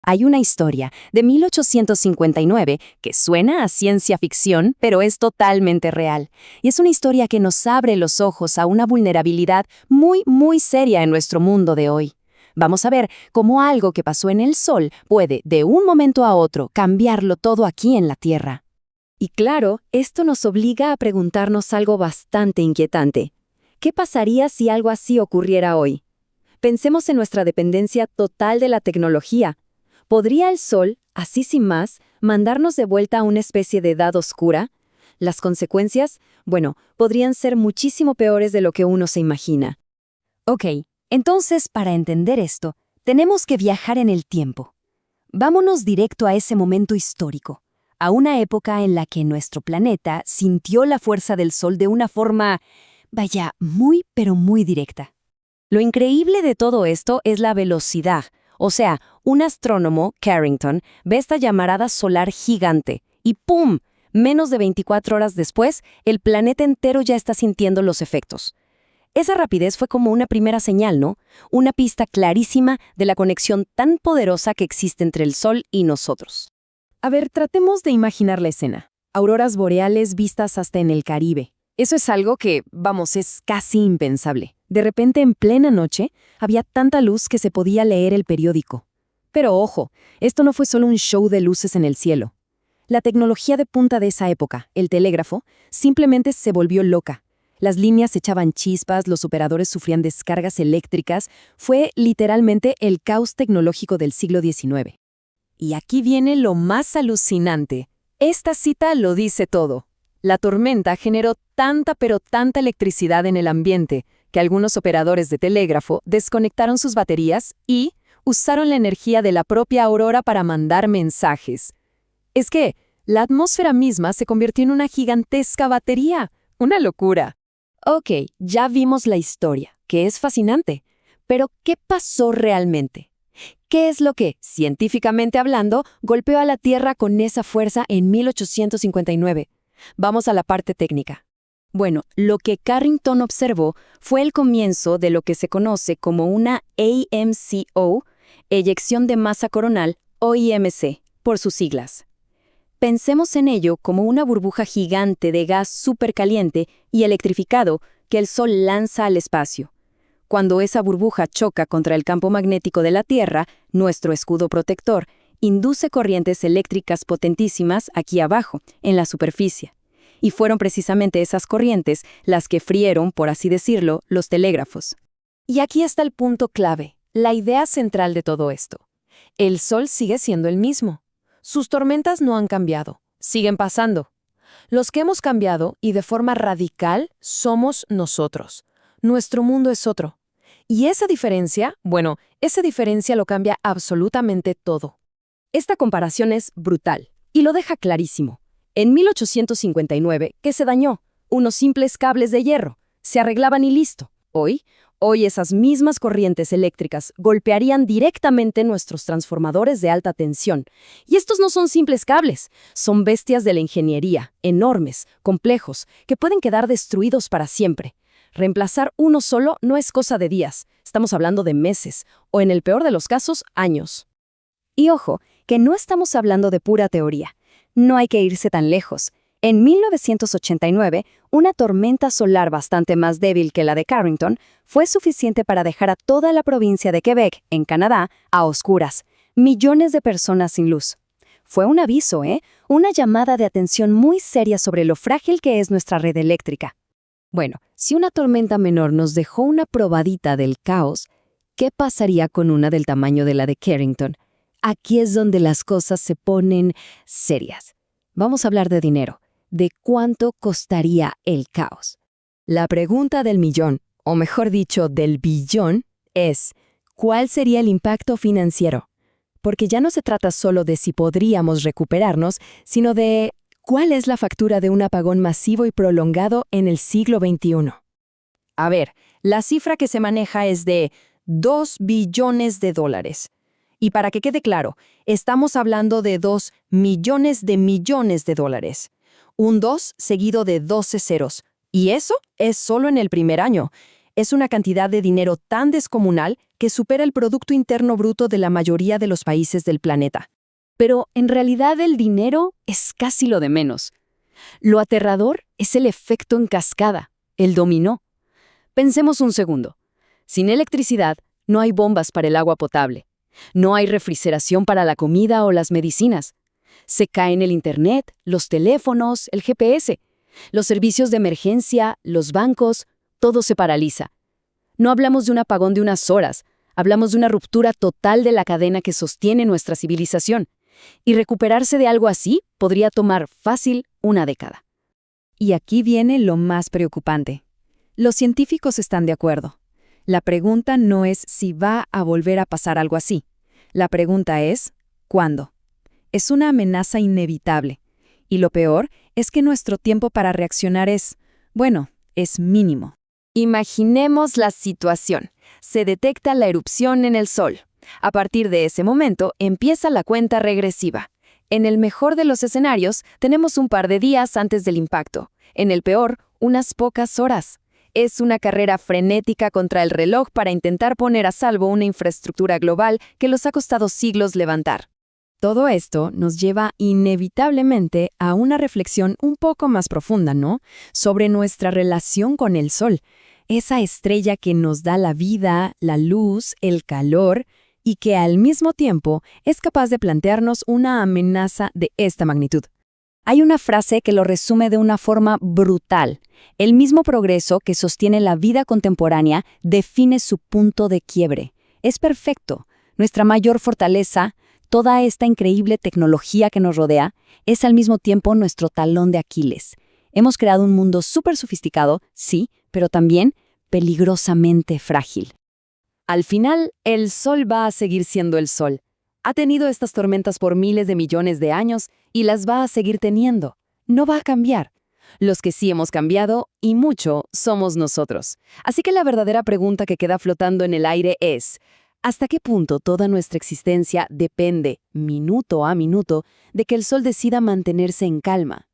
Hay una historia de 1859 que suena a ciencia ficción, pero es totalmente real. Y es una historia que nos abre los ojos a una vulnerabilidad muy seria en nuestro mundo de hoy. Vamos a ver cómo algo que pasó en el Sol puede, de un momento a otro, cambiarlo todo aquí en la Tierra. Y claro, esto nos obliga a preguntarnos algo bastante inquietante. ¿Qué pasaría si algo así ocurriera hoy? Pensemos en nuestra dependencia total de la tecnología. ¿Podría el Sol, así sin más, mandarnos de vuelta a una especie de edad oscura? Las consecuencias, bueno, podrían ser muchísimo peores de lo que uno se imagina. Ok, entonces para entender esto, tenemos que viajar en el tiempo. Vámonos directo a ese momento histórico, a una época en la que nuestro planeta sintió la fuerza del Sol de una forma, vaya, muy pero muy directa. Lo increíble de todo esto es la velocidad. O sea, un astrónomo, Carrington, ve esta llamarada solar gigante y ¡pum! Menos de 24 horas después, el planeta entero ya está sintiendo los efectos. Esa rapidez fue como una primera señal, ¿no? Una pista clarísima de la conexión tan poderosa que existe entre el Sol y nosotros. A ver, tratemos de imaginar la escena. Auroras boreales vistas hasta en el Caribe. Eso es algo que, vamos, es casi impensable. De repente, en plena noche, había tanta luz que se podía leer el periódico. Pero ojo, esto no fue solo un show de luces en el cielo. La tecnología de punta de esa época, el telégrafo, simplemente se volvió loca. Las líneas echaban chispas, los operadores sufrían descargas eléctricas. Fue literalmente el caos tecnológico del siglo XIX. Y aquí viene lo más alucinante. Esta cita lo dice todo. La tormenta generó tanta electricidad en el ambiente que algunos operadores de telégrafo desconectaron sus baterías y usaron la energía de la propia aurora para mandar mensajes. Es que la atmósfera misma se convirtió en una gigantesca batería. ¡Una locura! Ok, ya vimos la historia, que es fascinante. Pero, ¿qué pasó realmente? ¿Qué es lo que, científicamente hablando, golpeó a la Tierra con esa fuerza en 1859? Vamos a la parte técnica. Bueno, lo que Carrington observó fue el comienzo de lo que se conoce como una AMCO, eyección de masa coronal, o IMC, por sus siglas. Pensemos en ello como una burbuja gigante de gas supercaliente y electrificado que el Sol lanza al espacio. Cuando esa burbuja choca contra el campo magnético de la Tierra, nuestro escudo protector, induce corrientes eléctricas potentísimas aquí abajo, en la superficie. Y fueron precisamente esas corrientes las que frieron, por así decirlo, los telégrafos. Y aquí está el punto clave, la idea central de todo esto. El Sol sigue siendo el mismo. Sus tormentas no han cambiado, siguen pasando. Los que hemos cambiado, y de forma radical, somos nosotros. Nuestro mundo es otro. Y esa diferencia lo cambia absolutamente todo. Esta comparación es brutal, y lo deja clarísimo. En 1859, ¿qué se dañó? Unos simples cables de hierro. Se arreglaban y listo. Hoy esas mismas corrientes eléctricas golpearían directamente nuestros transformadores de alta tensión. Y estos no son simples cables, son bestias de la ingeniería, enormes, complejos, que pueden quedar destruidos para siempre. Reemplazar uno solo no es cosa de días, estamos hablando de meses, o en el peor de los casos, años. Y ojo, que no estamos hablando de pura teoría. No hay que irse tan lejos. En 1989, una tormenta solar bastante más débil que la de Carrington fue suficiente para dejar a toda la provincia de Quebec, en Canadá, a oscuras. Millones de personas sin luz. Fue un aviso, una llamada de atención muy seria sobre lo frágil que es nuestra red eléctrica. Bueno, si una tormenta menor nos dejó una probadita del caos, ¿qué pasaría con una del tamaño de la de Carrington? Aquí es donde las cosas se ponen serias. Vamos a hablar de dinero, de cuánto costaría el caos. La pregunta del millón, o mejor dicho, del billón, es ¿cuál sería el impacto financiero? Porque ya no se trata solo de si podríamos recuperarnos, sino de ¿cuál es la factura de un apagón masivo y prolongado en el siglo XXI? A ver, la cifra que se maneja es de $2 billones. Y para que quede claro, estamos hablando de 2 millones de millones de dólares. Un 2 seguido de 12 ceros. Y eso es solo en el primer año. Es una cantidad de dinero tan descomunal que supera el Producto Interno Bruto de la mayoría de los países del planeta. Pero en realidad el dinero es casi lo de menos. Lo aterrador es el efecto en cascada, el dominó. Pensemos un segundo. Sin electricidad, no hay bombas para el agua potable. No hay refrigeración para la comida o las medicinas. Se caen el Internet, los teléfonos, el GPS, los servicios de emergencia, los bancos, todo se paraliza. No hablamos de un apagón de unas horas, hablamos de una ruptura total de la cadena que sostiene nuestra civilización. Y recuperarse de algo así podría tomar fácil una década. Y aquí viene lo más preocupante. Los científicos están de acuerdo. La pregunta no es si va a volver a pasar algo así. La pregunta es, ¿cuándo? Es una amenaza inevitable. Y lo peor es que nuestro tiempo para reaccionar es mínimo. Imaginemos la situación. Se detecta la erupción en el Sol. A partir de ese momento empieza la cuenta regresiva. En el mejor de los escenarios, tenemos un par de días antes del impacto. En el peor, unas pocas horas. Es una carrera frenética contra el reloj para intentar poner a salvo una infraestructura global que los ha costado siglos levantar. Todo esto nos lleva inevitablemente a una reflexión un poco más profunda, ¿no? Sobre nuestra relación con el Sol. Esa estrella que nos da la vida, la luz, el calor, y que al mismo tiempo es capaz de plantearnos una amenaza de esta magnitud. Hay una frase que lo resume de una forma brutal. El mismo progreso que sostiene la vida contemporánea define su punto de quiebre. Es perfecto. Nuestra mayor fortaleza, toda esta increíble tecnología que nos rodea, es al mismo tiempo nuestro talón de Aquiles. Hemos creado un mundo súper sofisticado, sí, pero también peligrosamente frágil. Al final, el Sol va a seguir siendo el Sol. Ha tenido estas tormentas por miles de millones de años y las va a seguir teniendo. No va a cambiar. Los que sí hemos cambiado, y mucho, somos nosotros. Así que la verdadera pregunta que queda flotando en el aire es, ¿hasta qué punto toda nuestra existencia depende, minuto a minuto, de que el Sol decida mantenerse en calma?